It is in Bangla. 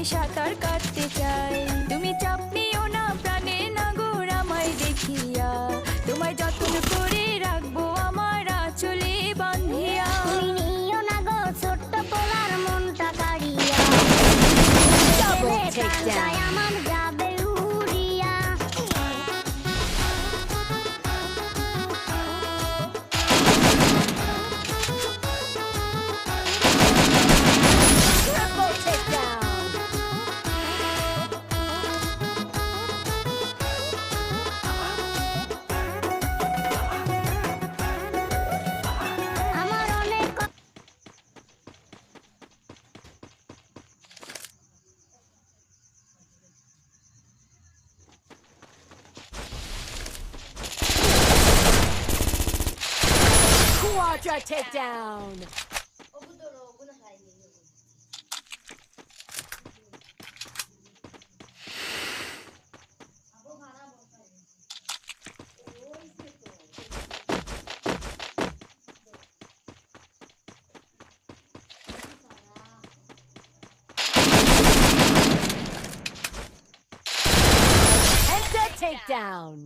সাঁতার কাটতে চাই। তুমি চাপ নিও না প্রাণে নাগর আমায় দেখিয়া, তোমায় যত্ন করে রাখবো আমার আঁচলে বাঁধিয়া। তুমি নিও না গো ছোট্ট পোলার মনটা কাড়িয়া, Double takedown. প্রাণটায় আমার যাবে উড়িয়া। Triple takedown. আমার অনেক Quadra takedown. Penta takedown.